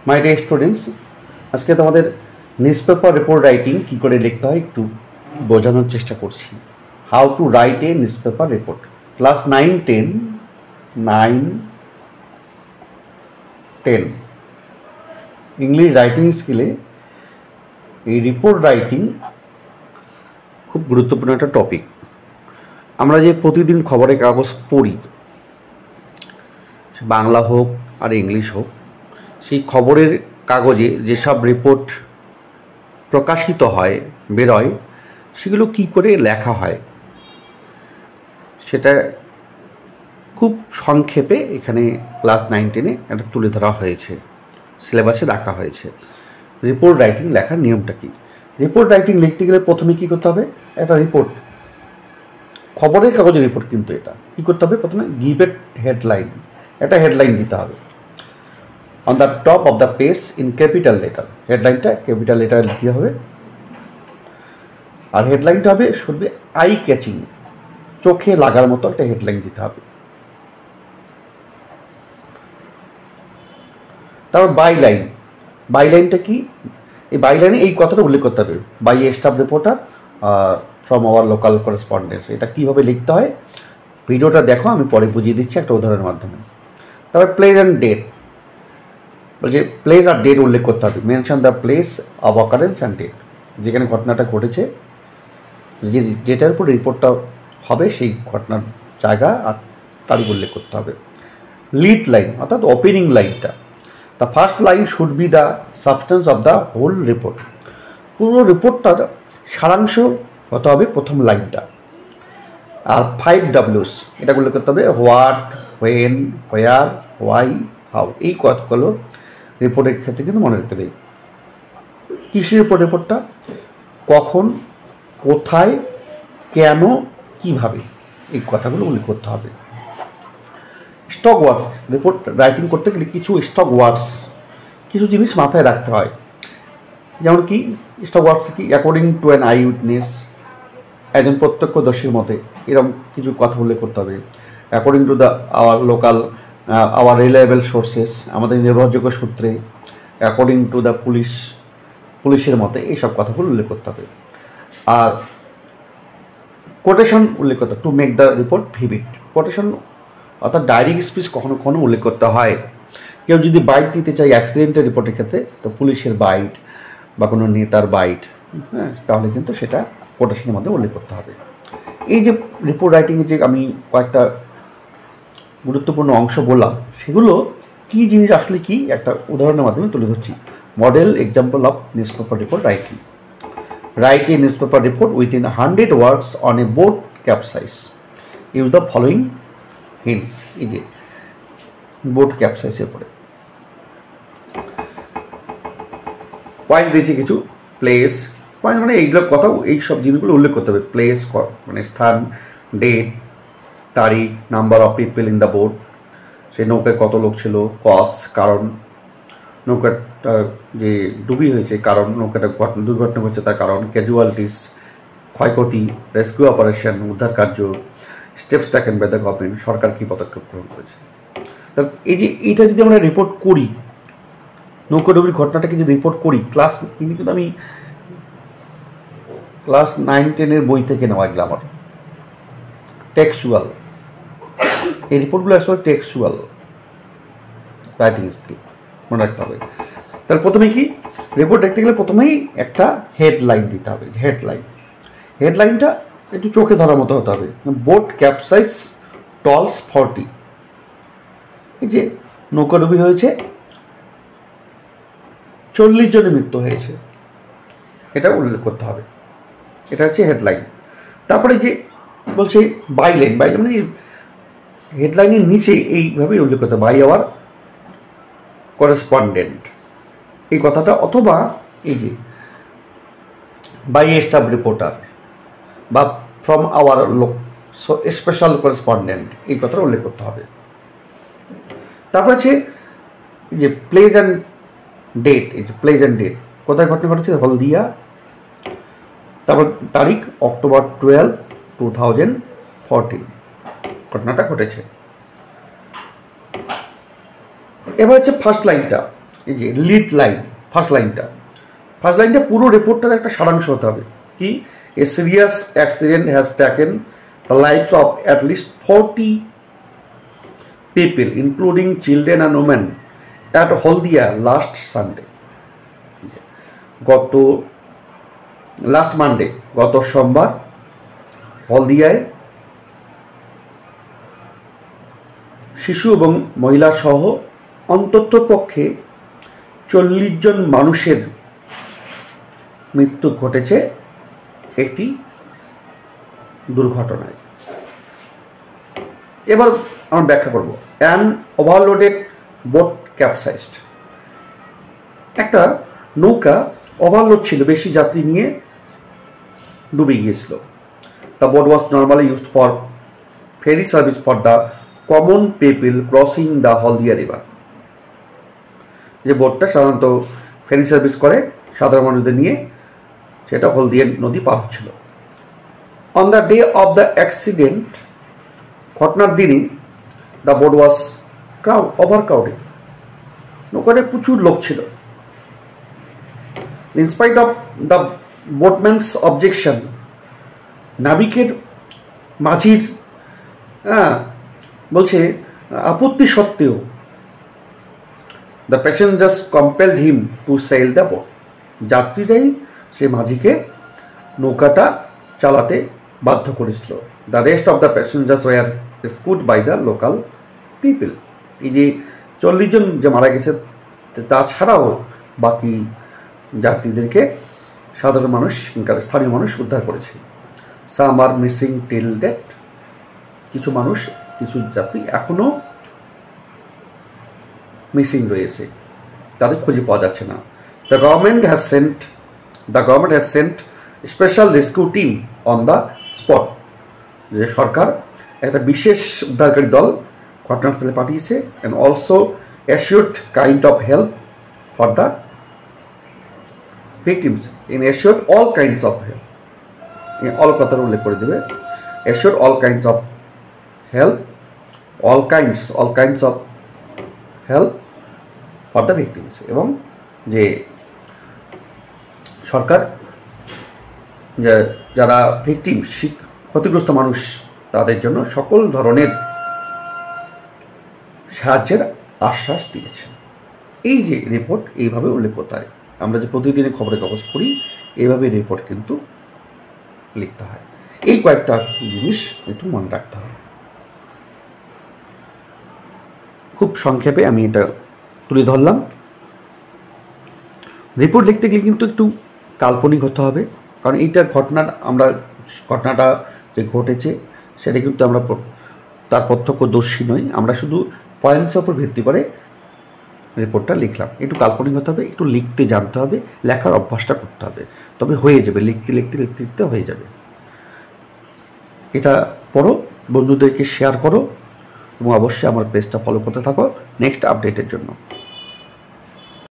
My dear students, আজকে তোমাদের newspaper report writing কী করে লিখতে হয় একটু বোঝানোর চেষ্টা করছি। How to write a newspaper report. Class 9-10 English writing স্কিলে এই রিপোর্ট রাইটিং খুব গুরুত্বপূর্ণ একটা টপিক। আমরা যে প্রতিদিন খবরের কাগজ পড়ি, বাংলা হোক আর ইংলিশ হোক, সেই খবরের কাগজে যেসব রিপোর্ট প্রকাশিত হয়, বেরোয়, সেগুলো কী করে লেখা হয় সেটা খুব সংক্ষেপে এখানে ক্লাস 9-10 এটা তুলে ধরা হয়েছে, সিলেবাসে রাখা হয়েছে। রিপোর্ট রাইটিং লেখার নিয়মটা কী? রিপোর্ট রাইটিং লিখতে গেলে প্রথমে কী করতে হবে? একটা রিপোর্ট, খবরের কাগজের রিপোর্ট, কিন্তু এটা কী করতে হবে? প্রথমে গিভ এ হেডলাইন, একটা হেডলাইন দিতে হবে on the top of the page in capital letter. হেডলাইনটা ক্যাপিটাল লেটারে লিখতে হবে, আর হেডলাইনটা হবে শুড বি আই ক্যাচিং, চোখে লাগার মতো একটা হেডলাইন দিতে হবে। তারপর বাইলাইন। বাইলাইনটা কি? এই বাইলাইনে এই কথাটা উল্লেখ করতে হবে, by a staff reporter from our local correspondence. এটা কীভাবে লিখতে হয় ভিডিওটা দেখো, আমি পরে বুঝিয়ে দিচ্ছি একটা উদাহরণের মাধ্যমে। তারপর প্লেস অ্যান্ড ডেট, বলছে প্লেস আর ডেট উল্লেখ করতে হবে। Mention the place of occurrence and date, যেখানে ঘটনাটা ঘটেছে, যে যেটার উপর রিপোর্টটা হবে সেই ঘটনার জায়গা আর তারিখ উল্লেখ করতে হবে। লিড লাইন অর্থাৎ ওপেনিং লাইনটা, the first line should be the substance of the whole report. পুরো রিপোর্টটার সারাংশ হতে হবে প্রথম লাইনটা। আর 5 Ws এটা উল্লেখ করতে হবে, what, when, where, why, how. এই কথাগুলো রিপোর্টের ক্ষেত্রে কিন্তু মনে রাখতে হবে। কৃষির উপর রিপোর্টটা কখন, কোথায়, কেন, কিভাবে, এই কথাগুলো উল্লেখ করতে হবে। স্টক ওয়ার্ডস, রিপোর্ট রাইটিং করতে গেলে কিছু স্টক ওয়ার্ডস, কিছু জিনিস মাথায় রাখতে হয়। যেমন কি স্টক ওয়ার্ডস কি? According to an eyewitness, একজন প্রত্যক্ষদর্শীর মতে, এরকম কিছু কথা উল্লেখ করতে হবে। According to the our reliable sources, আমাদের নির্ভরযোগ্য সূত্রে। অ্যাকর্ডিং টু দ্য পুলিশের মতে, এইসব কথাগুলো উল্লেখ করতে হবে। আর কোটেশন উল্লেখ করতে হবে, to make the report vivid. Quotation অর্থাৎ ডাইরেক্ট স্পিচ কখনো কখনো উল্লেখ করতে হয়। কেউ যদি বাইট দিতে চায় অ্যাক্সিডেন্টের রিপোর্টের ক্ষেত্রে, তো পুলিশের বাইট বা কোনো নেতার বাইট, হ্যাঁ, তাহলে কিন্তু সেটা কোটেশনের মধ্যে উল্লেখ করতে হবে। এই যে রিপোর্ট রাইটিংয়ে যে আমি কয়েকটা গুরুত্বপূর্ণ অংশ বললাম, সেগুলো কী জিনিস আসলে কি একটা উদাহরণের মাধ্যমে তুলে ধরছি। Model example of news paper report writing. Right a newspaper report within 100 words on a boat capsize. Use the following hints. এই যে বোট ক্যাপসাইজের পরে পয়েন্ট দিয়েছি কিছু। প্লেস, পয়েন্ট মানে এইগুলো কথা, এই সব জিনিসগুলো উল্লেখ করতে হবে। প্লেস মানে স্থান, ডেট, তারিখ, number of people in the boat, সেই নৌকায় কত লোক ছিল, কজ কারণ, নৌকাটা যে ডুবি হয়েছে কারণ, নৌকাটা দুর্ঘটনা ঘটছে তার কারণ, ক্যাজুয়ালিটিস ক্ষয়ক্ষতি, রেস্কিউ অপারেশন উদ্ধার কার্য, steps taken by the government সরকার কী পদক্ষেপ গ্রহণ করেছে। এই যে এইটা যদি আমরা রিপোর্ট করি, নৌকাডুবির ঘটনাটাকে যদি রিপোর্ট করি, কিন্তু আমি ক্লাস 9-10 বই থেকে নেওয়া, এগুলো আমার টেক্সচুয়াল। এই রিপোর্টগুলো আসলে টেক্সচুয়াল রাইটিং স্কিল মনে রাখতে হবে। তাহলে প্রথমে কি রিপোর্ট দেখতে গেলে প্রথমেই একটা হেডলাইন দিতে হবে। হেডলাইনটা একটু চোখে ধরার মতো হতে হবে। বোট ক্যাপসাইজ টলস 40, এই যে নৌকাডুবি হয়েছে, 40 জনের মৃত্যু হয়েছে, এটা উল্লেখ করতে হবে। এটা হচ্ছে হেডলাইন। তারপরে যে বলছে বাইলাইন, মানে হেডলাইনের নিচে এইভাবেই উল্লেখ করতে হবে, বাই আওয়ার করেসপন্ডেন্ট এই কথাটা, অথবা এই যে বাই এ স্টাফ রিপোর্টার বা ফ্রম আওয়ার স্পেশাল করেসপন্ডেন্ট, এই কথাটা উল্লেখ করতে হবে। তারপর আছে যে প্লেস অ্যান্ড ডেট। এই যে প্লেস অ্যান্ড ডেট, কোথায় ঘটনা ঘটেছে? হলদিয়া। তারপর তারিখ October 12, 2014 ঘটনাটা ঘটেছে। এবার হচ্ছে ফার্স্ট লাইনটা, এই যে লিড লাইন, ফার্স্ট লাইনটা পুরো রিপোর্টটার একটা সারাংশ হতে হবে কি, a serious accident has taken the lives of at least 40 people including children and women at Haldia last Sunday. Last Monday, গত সোমবার হলদিয়ায় শিশু এবং মহিলা সহ অন্ততপক্ষে 40 জন মানুষের মৃত্যু ঘটেছে একটি দুর্ঘটনায়। এবার আমরা ব্যাখ্যা করব। অ্যান ওভারলোডেড বোট ক্যাপসাইজড, একটা নৌকা ওভারলোড ছিল, বেশি যাত্রী নিয়ে ডুবে গিয়েছিল। The boat was normally used for ferry service for the common people crossing the Haldia river. যে বোটটা সাধারণত ফেরি সার্ভিস করে সাধারণ মানুষদের নিয়ে, সেটা হলদিয়া নদী পার হচ্ছিল। On the day of the accident, ঘটনার দিনই the boat was overcrowded, নৌকাতে প্রচুর লোক ছিল। In spite of the boatman's objection, নাবিকের মাঝির বলছে আপত্তি সত্ত্বেও, the passengers compelled him to sail the boat, যাত্রীরাই সে মাঝিকে নৌকাটা চালাতে বাধ্য করেছিল। The rest of the passengers were rescued by the local people. এই যে 40 জন যে মারা গেছে, তাছাড়াও বাকি যাত্রীদেরকে সাধারণ মানুষ, স্থানীয় মানুষ উদ্ধার করেছে। সাম আর মিসিং টিল ডেট, কিছু মানুষ, কিছু যাত্রী এখনও মিসিং রয়েছে, তাদের খুঁজে পাওয়া যাচ্ছে না। The government has Saint special rescue team on the spot, যে সরকার একটা বিশেষ উদ্ধারকারী দল ঘটনাস্থলে পাঠিয়েছে। And also assured kind of help for the victims in assured all kinds of help, all কথার উল্লেখ করে দেবে। Assured all kinds of help, all kinds of help for the victims, এবং যে সরকার যারা ভিকটিম, ক্ষতিগ্রস্ত মানুষ, তাদের জন্য সকল ধরনের সাহায্যের আশ্বাস দিয়েছে। এই যে রিপোর্ট এইভাবে উল্লেখ করতে হয়। আমরা যে প্রতিদিনের খবরের কাগজ পড়ি, এইভাবে রিপোর্ট কিন্তু লিখতে হয়। এই কয়েকটা জিনিস একটু মনে রাখতে হবে। খুব সংক্ষেপে আমি এটা তুলে ধরলাম। রিপোর্ট লিখতে গেলে কিন্তু একটু কাল্পনিক হতে হবে, কারণ এইটা ঘটনাটা যে ঘটেছে সেটা কিন্তু আমরা তার প্রত্যক্ষদর্শী নই, আমরা শুধু পয়েন্টসের উপর ভিত্তি করে রিপোর্টটা লিখলাম। একটু কাল্পনিক হতে হবে, একটু লিখতে জানতে হবে, লেখার অভ্যাসটা করতে হবে, তবে হয়ে যাবে, লিখতে হয়ে যাবে। এটা পড়ো, বন্ধুদেরকে শেয়ার করো, এবং অবশ্যই আমার পেজটা ফলো করতে থাকো নেক্সট আপডেটের জন্য।